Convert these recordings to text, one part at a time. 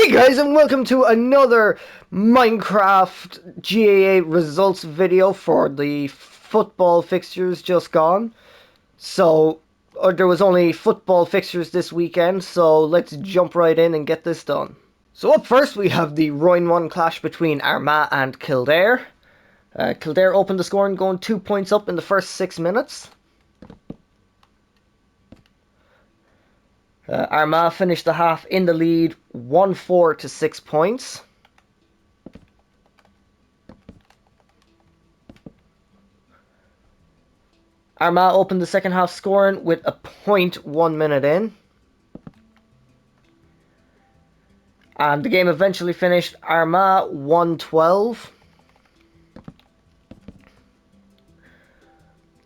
Hey guys, and welcome to another Minecraft GAA results video for the football fixtures just gone. There was only football fixtures this weekend, so let's jump right in and get this done. So up first we have the Royne 1 clash between Armagh and Kildare. Kildare opened the scoring, going 2 points up in the first 6 minutes. Armagh finished the half in the lead, 1-4 to 6 points. Armagh opened the second half scoring with a point 1 minute in. And the game eventually finished Armagh 1-12.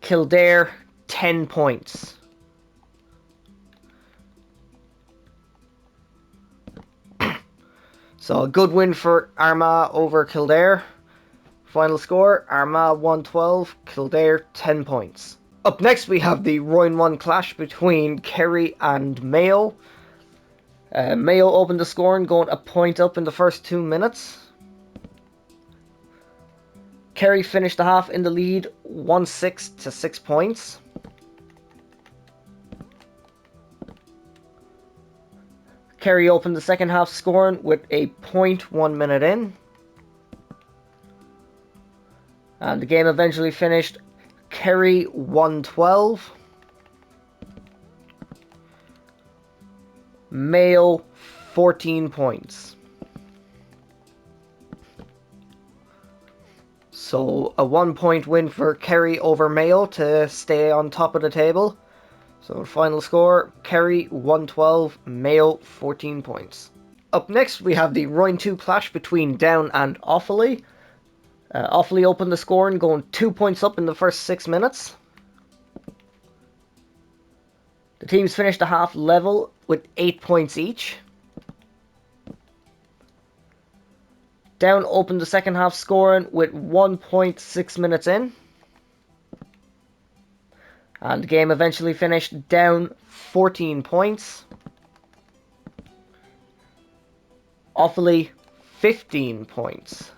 Kildare 10 points. So a good win for Armagh over Kildare. Final score, Armagh 1-12, Kildare 10 points. Up next we have the Royne 1 clash between Kerry and Mayo. Mayo opened the scoring, going a point up in the first 2 minutes. Kerry finished the half in the lead, 1-6 to 6 points. Kerry opened the second half scoring with a point 1 minute in. And the game eventually finished Kerry 1-12. Mayo 14 points. So a 1 point win for Kerry over Mayo to stay on top of the table. So final score, Kerry 1-12, Mayo 14 points. Up next we have the Royne 2 clash between Down and Offaly. Offaly opened the scoring, going 2 points up in the first 6 minutes. The teams finished the half level with 8 points each. Down opened the second half scoring with 1.6 minutes in. And the game eventually finished Down 14 points. Offaly 15 points.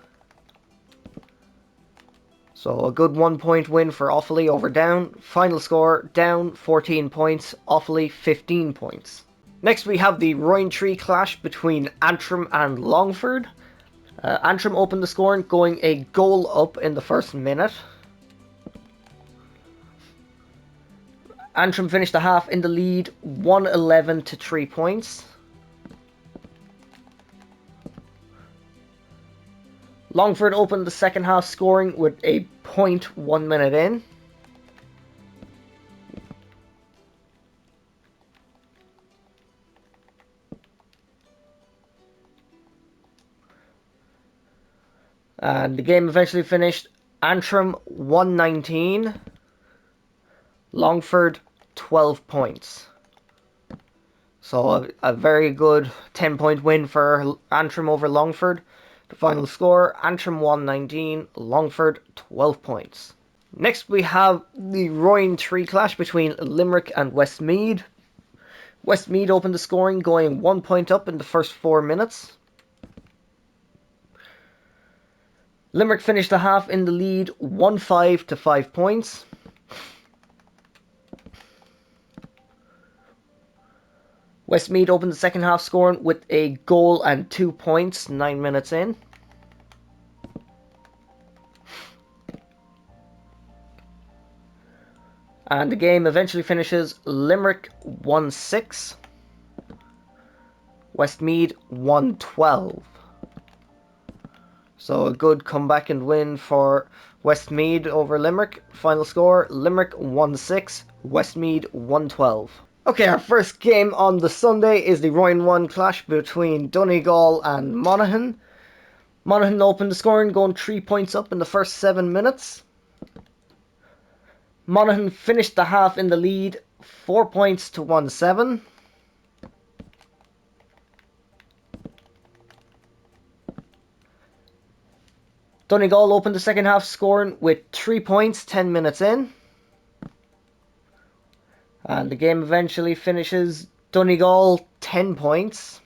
So a good 1 point win for Offaly over Down. Final score, Down 14 points, Offaly 15 points. Next we have the Royne 3 clash between Antrim and Longford. Antrim opened the scoring, going a goal up in the first minute. Antrim finished the half in the lead, 1-11 to 3 points. Longford opened the second half scoring with a point 1 minute in. And the game eventually finished Antrim 119, Longford 12 points. So a very good 10-point win for Antrim over Longford. The final score, Antrim 119, Longford 12 points. Next we have the Royne 3 clash between Limerick and Westmeath. Westmeath opened the scoring, going 1 point up in the first 4 minutes. Limerick finished the half in the lead, 1-5 to 5 points. Westmeath opened the second half scoring with a goal and 2 points, 9 minutes in. And the game eventually finishes Limerick 1-6, Westmeath 1-12. So a good comeback and win for Westmeath over Limerick. Final score, Limerick 1-6, Westmeath 1-12. Okay, our first game on the Sunday is the Royne 1 clash between Donegal and Monaghan. Monaghan opened the scoring, going 3 points up in the first 7 minutes. Monaghan finished the half in the lead, 4 points to 1-7. Donegal opened the second half scoring with 3 points, 10 minutes in. And the game eventually finishes Donegal 10 points.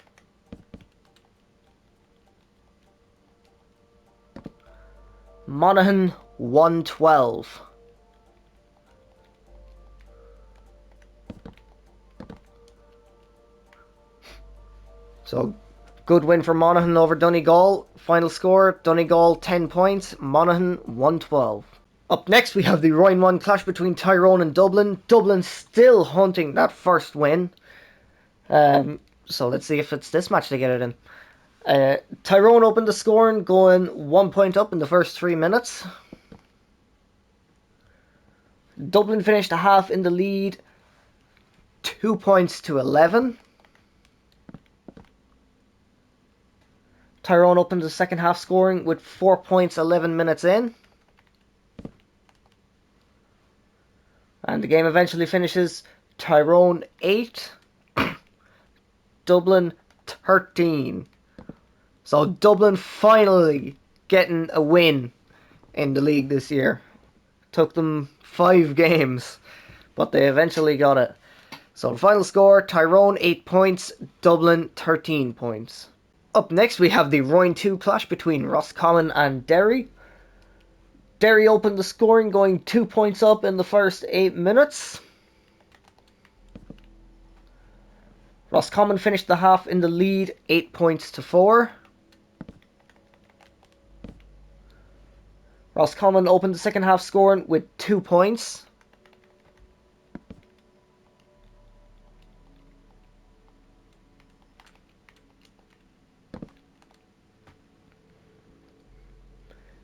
Monaghan 112. So, good win for Monaghan over Donegal. Final score, Donegal 10 points, Monaghan 112. Up next, we have the Royne 1 clash between Tyrone and Dublin. Dublin still hunting that first win. So let's see if it's this match they get it in. Tyrone opened the scoring, going 1 point up in the first 3 minutes. Dublin finished a half in the lead, 2 points to 11. Tyrone opened the second half scoring with 4 points 11 minutes in. And the game eventually finishes Tyrone 8, Dublin 13. So Dublin finally getting a win in the league this year. Took them 5 games, but they eventually got it. So the final score, Tyrone 8 points, Dublin 13 points. Up next we have the Royne 2 clash between Roscommon and Derry. Derry opened the scoring, going 2 points up in the first 8 minutes. Roscommon finished the half in the lead, 8 points to 4. Roscommon opened the second half scoring with 2 points.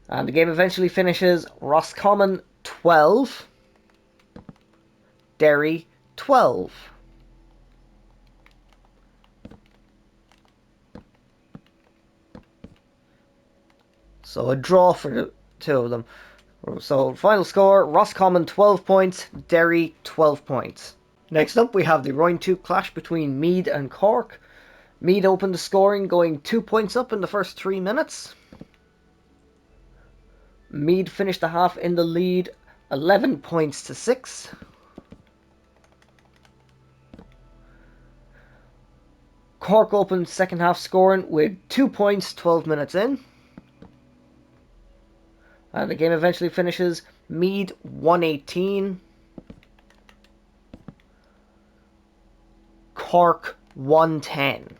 And the game eventually finishes Roscommon 12, Derry 12. So a draw for the two of them. So final score, Roscommon 12 points, Derry 12 points. Next up we have the Royne 2 clash between Meath and Cork. Meath opened the scoring, going 2 points up in the first 3 minutes. Meath finished the half in the lead, 11 points to 6. Cork opened second half scoring with 2 points 12 minutes in. And the game eventually finishes Meath 118, Cork 110.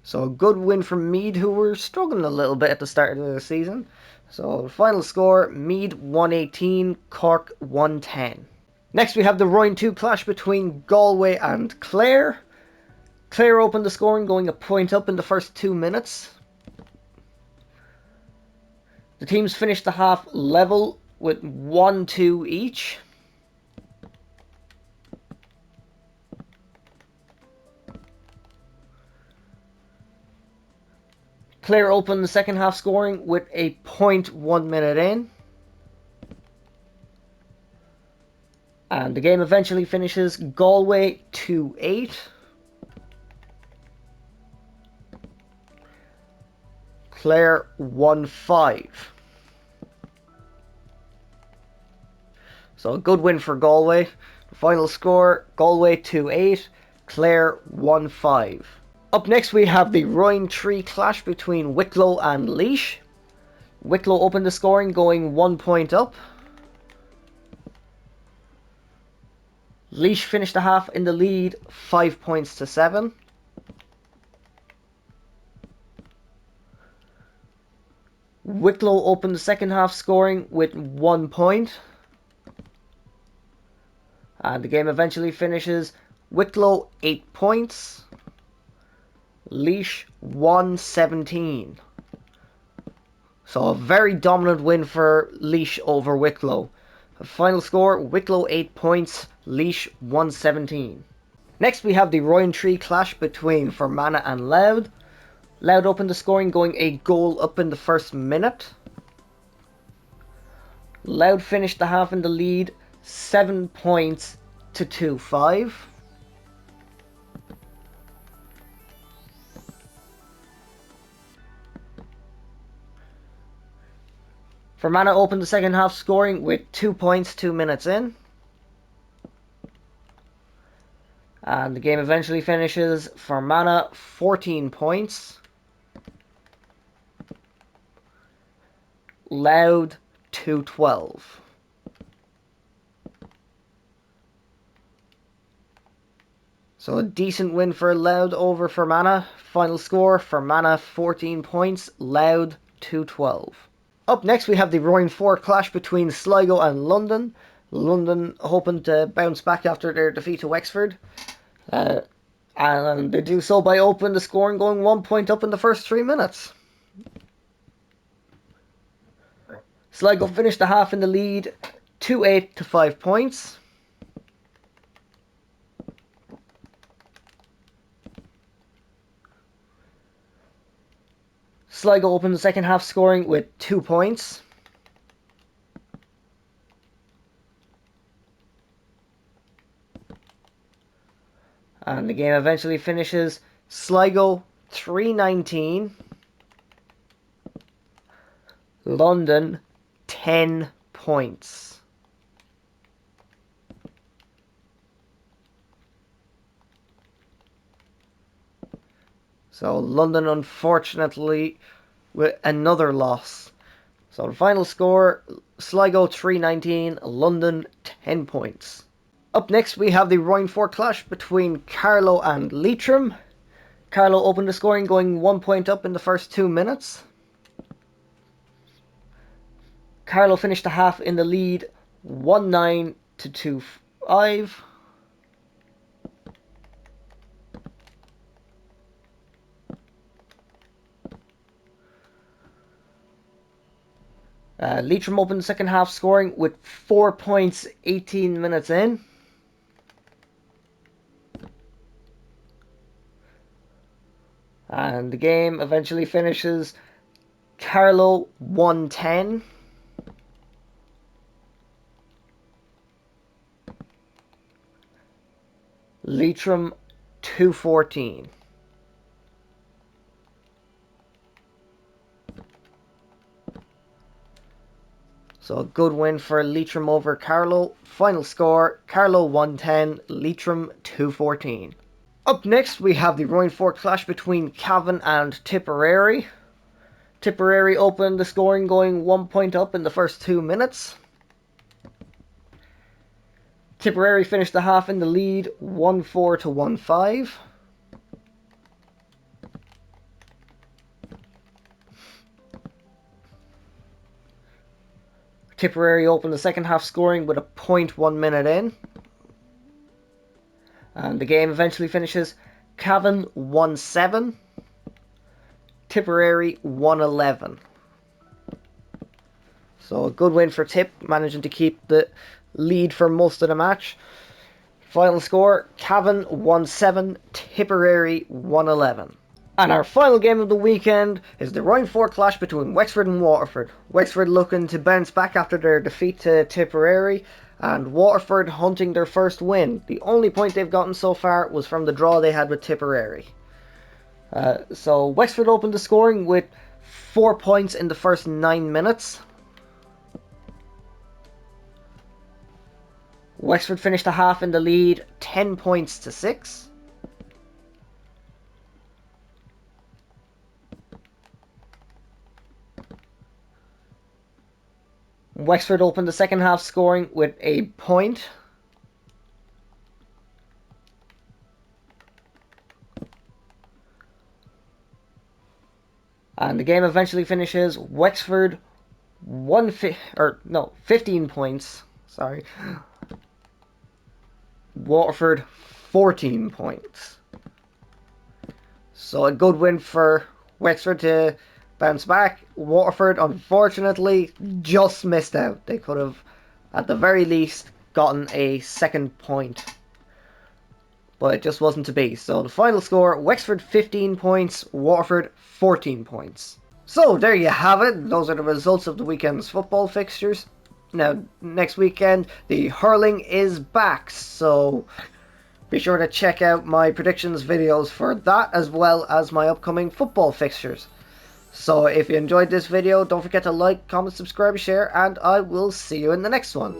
So a good win for Meath, who were struggling a little bit at the start of the season. So final score, Meath 118, Cork 110. Next we have the Royne 2 clash between Galway and Clare. Clare opened the scoring, going a point up in the first 2 minutes. The teams finished the half level with 1-2 each. Clare opened the second half scoring with a point 1 minute in. And the game eventually finishes Galway 2-8. Clare 1-5. So a good win for Galway. Final score, Galway 2-8, Clare 1-5. Up next we have the Royne 3 clash between Wicklow and Laois. Wicklow opened the scoring, going 1 point up. Laois finished the half in the lead, 5 points to 7. Wicklow opened the second half scoring with 1 point. And the game eventually finishes Wicklow 8 points, Laois 117. So a very dominant win for Laois over Wicklow. Final score, Wicklow 8 points, Laois 117. Next we have the Royne 3 clash between Fermanagh and Louth. Louth opened the scoring, going a goal up in the first minute. Louth finished the half in the lead, 7 points to 2-5. Fermanagh opened the second half scoring with 2 points 2 minutes in. And the game eventually finishes Fermanagh 14 points. Louth 2-12. So a decent win for Louth over Fermanagh. Final score, Fermanagh 14 points, Louth 2-12. Up next we have the Roaring Four clash between Sligo and London. London hoping to bounce back after their defeat to Wexford. And they do so by opening the score and going 1 point up in the first 3 minutes. Sligo finished the half in the lead, 2-8 to 5 points. Sligo opened the second half scoring with 2 points. And the game eventually finishes Sligo 3-19. London 10 points. So London, unfortunately, with another loss. So the final score, Sligo 3-19, London 10 points. Up next we have the Roaring Four clash between Carlow and Leitrim. Carlow opened the scoring going 1 point up in the first 2 minutes. Carlow finished the half in the lead 1-9 to 2-5. Leitrim opened the second half scoring with 4 points 18 minutes in. And the game eventually finishes Carlow 1-10. Leitrim 2-14. So a good win for Leitrim over Carlow. Final score, Carlow 110, Leitrim 214. Up next we have the Roaring Four clash between Cavan and Tipperary. Tipperary opened the scoring going 1 point up in the first 2 minutes. Tipperary finished the half in the lead 1-4 to 1-5. Tipperary opened the second half scoring with a point 1 minute in. And the game eventually finishes Cavan 1-7, Tipperary 1-11. So a good win for Tip, managing to keep the lead for most of the match. Final score, Cavan 1-7, Tipperary 1-11. And our final game of the weekend is the Roaring Four clash between Wexford and Waterford. Wexford looking to bounce back after their defeat to Tipperary, and Waterford hunting their first win. The only point they've gotten so far was from the draw they had with Tipperary. So Wexford opened the scoring with 4 points in the first 9 minutes. Wexford finished the half in the lead 10 points to 6. Wexford opened the second half scoring with a point. And the game eventually finishes Wexford 15 points. Sorry. Waterford 14 points. So a good win for Wexford to bounce back. Waterford, unfortunately, just missed out. They could have, at the very least, gotten a second point. But it just wasn't to be. So the final score, Wexford 15 points, Waterford 14 points. So there you have it. Those are the results of the weekend's football fixtures. Now, next weekend, the hurling is back. So be sure to check out my predictions videos for that, as well as my upcoming football fixtures. So if you enjoyed this video, don't forget to like, comment, subscribe, share, and I will see you in the next one.